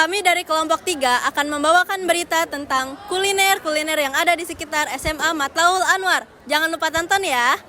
Kami dari kelompok 3 akan membawakan berita tentang kuliner-kuliner yang ada di sekitar SMA Matlaul Anwar. Jangan lupa tonton ya.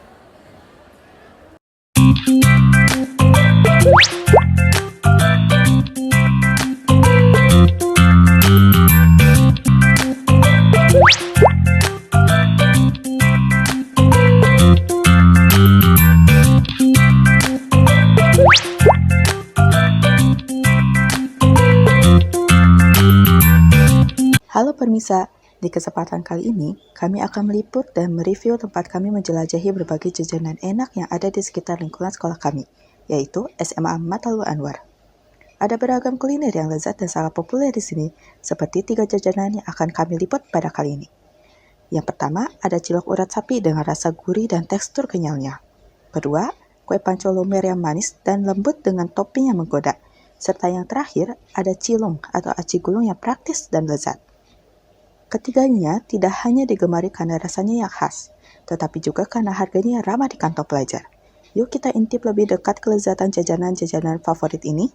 Halo Permisa, di kesempatan kali ini kami akan meliput dan mereview tempat kami menjelajahi berbagai jajanan enak yang ada di sekitar lingkungan sekolah kami, yaitu SMA Matlaul Anwar. Ada beragam kuliner yang lezat dan sangat populer di sini, seperti 3 jajanan yang akan kami liput pada kali ini. Yang pertama, ada cilok urat sapi dengan rasa gurih dan tekstur kenyalnya. Kedua, kue panco lumer yang manis dan lembut dengan topping yang menggoda. Serta yang terakhir, ada cilung atau aci gulung yang praktis dan lezat. Ketiganya tidak hanya digemari karena rasanya yang khas, tetapi juga karena harganya yang ramah di kantong pelajar. Yuk kita intip lebih dekat kelezatan jajanan-jajanan favorit ini.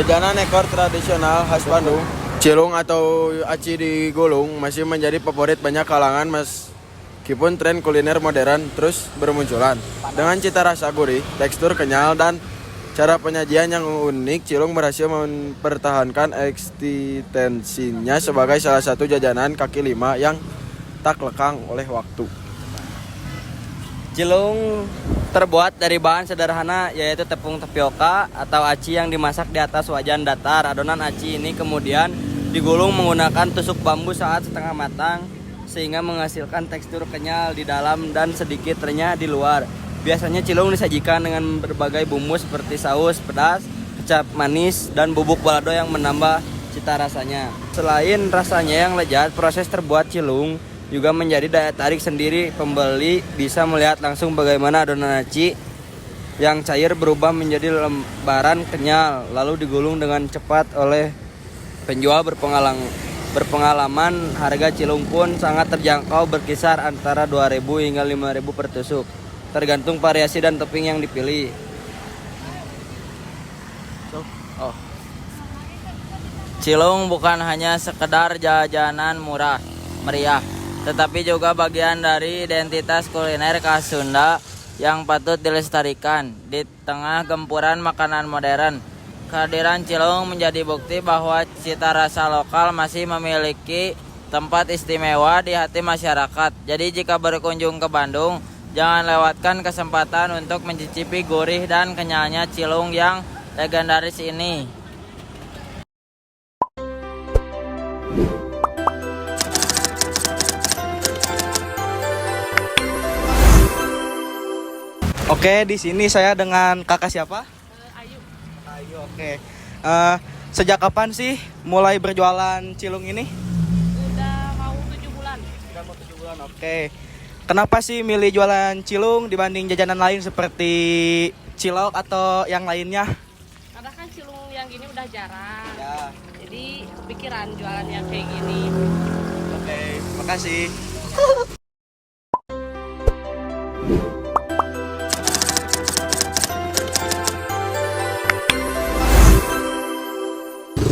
Jajanan ekor tradisional khas Bandung, cilung atau aci digulung masih menjadi favorit banyak kalangan meskipun tren kuliner modern terus bermunculan. Dengan cita rasa gurih, tekstur kenyal, dan cara penyajian yang unik, cilung berhasil mempertahankan eksistensinya sebagai salah satu jajanan kaki lima yang tak lekang oleh waktu. Cilung terbuat dari bahan sederhana yaitu tepung tapioka atau aci yang dimasak di atas wajan datar. Adonan aci ini kemudian digulung menggunakan tusuk bambu saat setengah matang sehingga menghasilkan tekstur kenyal di dalam dan sedikit renyah di luar. Biasanya cilung disajikan dengan berbagai bumbu seperti saus, pedas, kecap manis, dan bubuk balado yang menambah cita rasanya. Selain rasanya yang lezat, proses terbuat cilung juga menjadi daya tarik sendiri. Pembeli bisa melihat langsung bagaimana adonan aci yang cair berubah menjadi lembaran kenyal, lalu digulung dengan cepat oleh penjual berpengalaman. Harga cilung pun sangat terjangkau, berkisar antara 2.000 hingga 5.000 per tusuk, tergantung variasi dan topping yang dipilih. Cilung bukan hanya sekedar jajanan murah meriah, tetapi juga bagian dari identitas kuliner khas Sunda yang patut dilestarikan. Di tengah gempuran makanan modern, kehadiran cilung menjadi bukti bahwa cita rasa lokal masih memiliki tempat istimewa di hati masyarakat. Jadi jika berkunjung ke Bandung, jangan lewatkan kesempatan untuk mencicipi gurih dan kenyalnya cilung yang legendaris ini. Oke, di sini saya dengan kakak siapa? Ayu. Ayu, oke. Sejak kapan sih mulai berjualan cilung ini? Udah mau 7 bulan. Sudah mau 7 bulan, oke. Kenapa sih milih jualan cilung dibanding jajanan lain seperti cilok atau yang lainnya? Karena kan cilung yang gini udah jarang. Ya, Jadi kepikiran jualan yang kayak gini. oke. Makasih.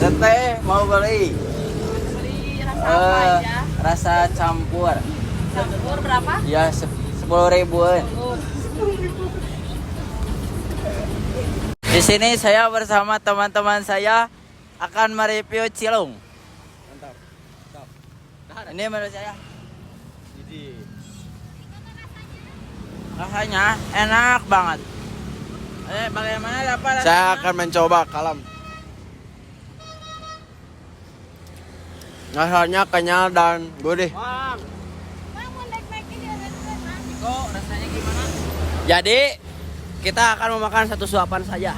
Teteh mau beli Beli rasa apa aja? rasa campur. Campur berapa? Ya 10.000-an. Oh, Di sini saya bersama teman-teman saya akan mereview cilung. Ini menurut saya. Rasanya enak banget. Bagaimana dapat? Saya akan mencoba kalem. Rasanya kenyal dan gurih. Rasanya gimana? Jadi kita akan memakan satu suapan saja.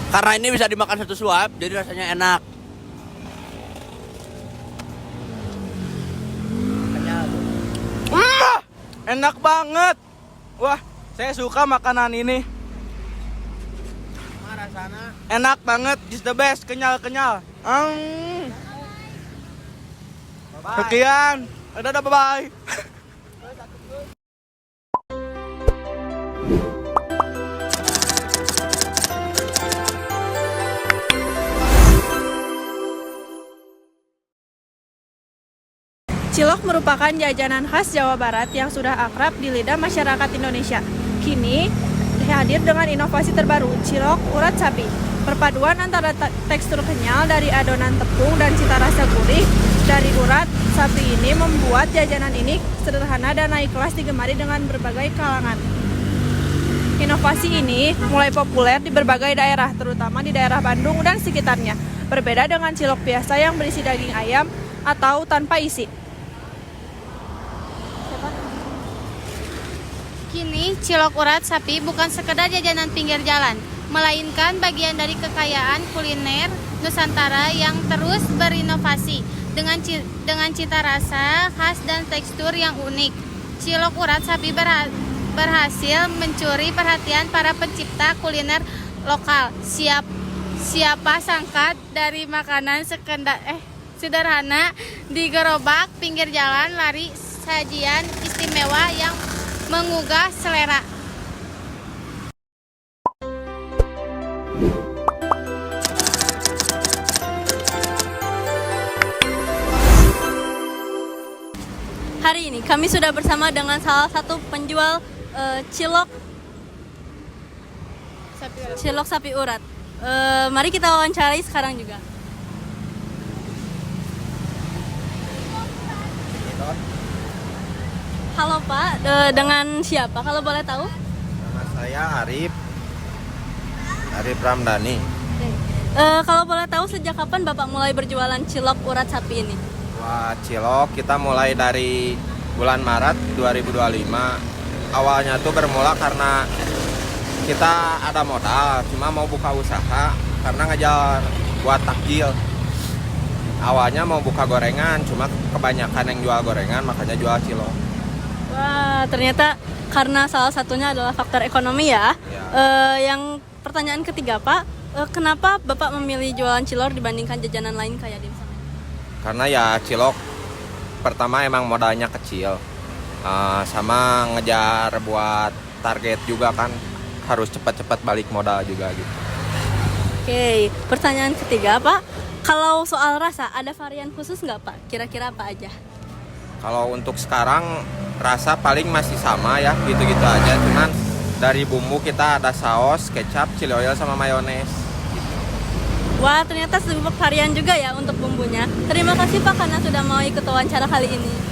Karena ini bisa dimakan satu suap, jadi rasanya enak. Enak banget. Wah, saya suka makanan ini. Rasanya Enak banget, just the best, kenyal-kenyal. Sekian. Dadah, bye-bye. Cilok merupakan jajanan khas Jawa Barat yang sudah akrab di lidah masyarakat Indonesia. Kini hadir dengan inovasi terbaru, cilok urat sapi. Perpaduan antara tekstur kenyal dari adonan tepung dan cita rasa gurih dari urat sapi ini membuat jajanan ini sederhana dan naik kelas digemari dengan berbagai kalangan. Inovasi ini mulai populer di berbagai daerah, terutama di daerah Bandung dan sekitarnya. Berbeda dengan cilok biasa yang berisi daging ayam atau tanpa isi. Kini, cilok urat sapi bukan sekedar jajanan pinggir jalan, melainkan bagian dari kekayaan kuliner Nusantara yang terus berinovasi dengan cita rasa khas dan tekstur yang unik. Cilok urat sapi berhasil mencuri perhatian para pencipta kuliner lokal. Siapa sangka dari makanan sederhana di gerobak pinggir jalan lari sajian istimewa yang menggugah selera. Hari ini kami sudah bersama dengan salah satu penjual cilok sapi urat. Mari kita wawancarai sekarang juga. Halo Pak, dengan siapa kalau boleh tahu? Nama saya Arif Ramdhani. Kalau boleh tahu sejak kapan Bapak mulai berjualan cilok urat sapi ini? Wah, cilok kita mulai dari bulan Maret 2025. Awalnya tuh bermula karena kita ada modal, cuma mau buka usaha karena ngejar buat takjil. Awalnya mau buka gorengan, cuma kebanyakan yang jual gorengan, makanya jual cilok. Wah, ternyata karena salah satunya adalah faktor ekonomi ya. Yang pertanyaan ketiga Pak, kenapa Bapak memilih jualan cilok dibandingkan jajanan lain kayak dimsum? Karena ya cilok pertama emang modalnya kecil, sama ngejar buat target juga kan harus cepat-cepat balik modal juga gitu. Oke, pertanyaan ketiga Pak, kalau soal rasa ada varian khusus nggak Pak? Kira-kira apa aja? Kalau untuk sekarang rasa paling masih sama ya, gitu-gitu aja. Cuman dari bumbu kita ada saus, kecap, chili oil sama mayones. Wah, ternyata sebuah varian juga ya untuk bumbunya. Terima kasih Pak karena sudah mau ikut wawancara kali ini.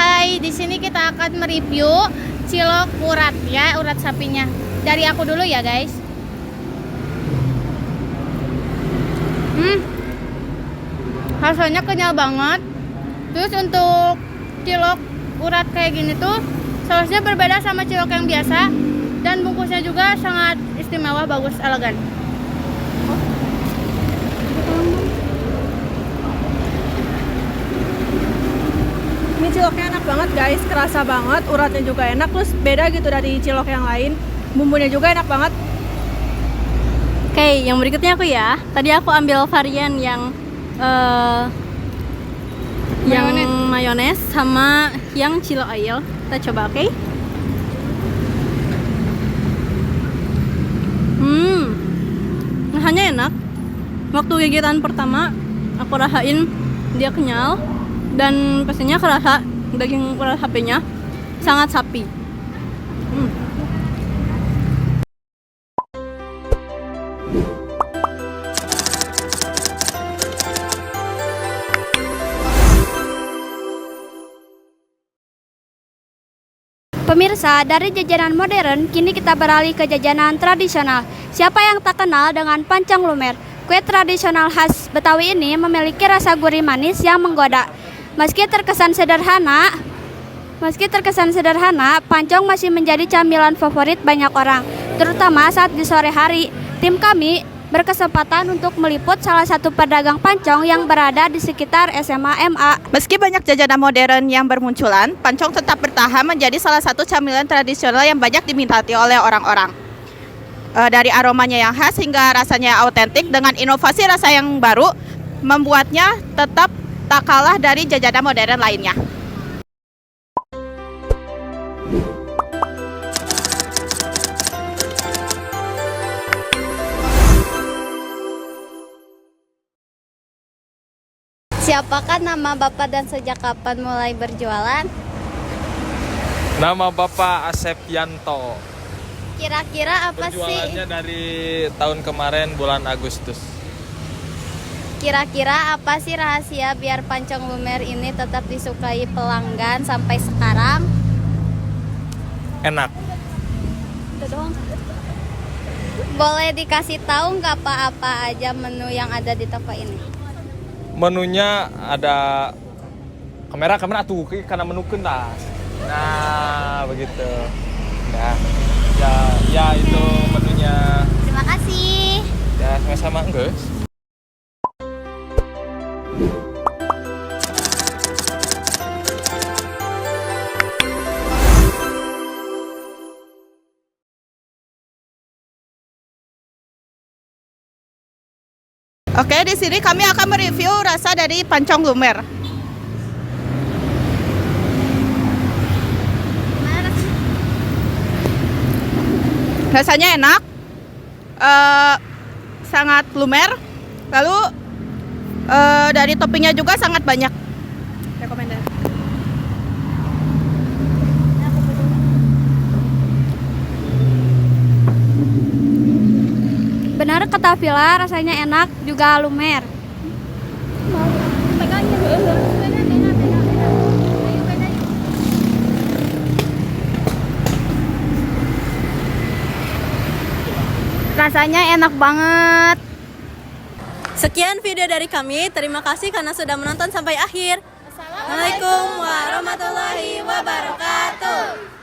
Hai, di sini kita akan mereview cilok urat ya, urat sapinya. Dari aku dulu ya, guys. Rasanya kenyal banget. Terus untuk cilok urat kayak gini tuh sausnya berbeda sama cilok yang biasa dan bungkusnya juga sangat istimewa, bagus, elegan. Ini ciloknya enak banget guys, kerasa banget, uratnya juga enak, terus beda gitu dari cilok yang lain. Bumbunya juga enak banget. Oke, yang berikutnya aku ya. Tadi aku ambil varian yang mayones sama yang chili oil. Kita coba, oke? Rasanya enak. Waktu gigitan pertama aku rasain dia kenyal dan pastinya kerasa daging urat sapinya sangat sapi. Pemirsa, dari jajanan modern, kini kita beralih ke jajanan tradisional. Siapa yang tak kenal dengan pancang lumer? Kue tradisional khas Betawi ini memiliki rasa gurih manis yang menggoda. Meski terkesan sederhana, Meski terkesan sederhana, pancong masih menjadi camilan favorit banyak orang, terutama saat di sore hari. Tim kami berkesempatan untuk meliput salah satu pedagang pancong yang berada di sekitar SMA MA. Meski banyak jajanan modern yang bermunculan, pancong tetap bertahan menjadi salah satu camilan tradisional yang banyak diminati oleh orang-orang. Dari aromanya yang khas hingga rasanya autentik dengan inovasi rasa yang baru, membuatnya tetap tak kalah dari jajanan modern lainnya. Siapakah nama Bapak dan sejak kapan mulai berjualan? Nama Bapak Asep Yanto. Kira-kira apa sih? Berjualannya dari tahun kemarin bulan Agustus. Kira-kira apa sih rahasia biar pancong lumer ini tetap disukai pelanggan sampai sekarang? Enak. Itu doang. Boleh dikasih tahu nggak apa aja menu yang ada di toko ini? Menunya ada kamera tuh karena menu kentas. Nah, begitu. Ya itu menunya. Terima kasih. Ya, sama-sama, guys. Oke, di sini kami akan mereview rasa dari pancong lumer. Rasanya enak, sangat lumer. Lalu dari toppingnya juga sangat banyak. Rekomendasi. Benar kata Villa, rasanya enak juga lumer. Rasanya enak banget. Sekian video dari kami. Terima kasih karena sudah menonton sampai akhir. Assalamualaikum warahmatullahi wabarakatuh.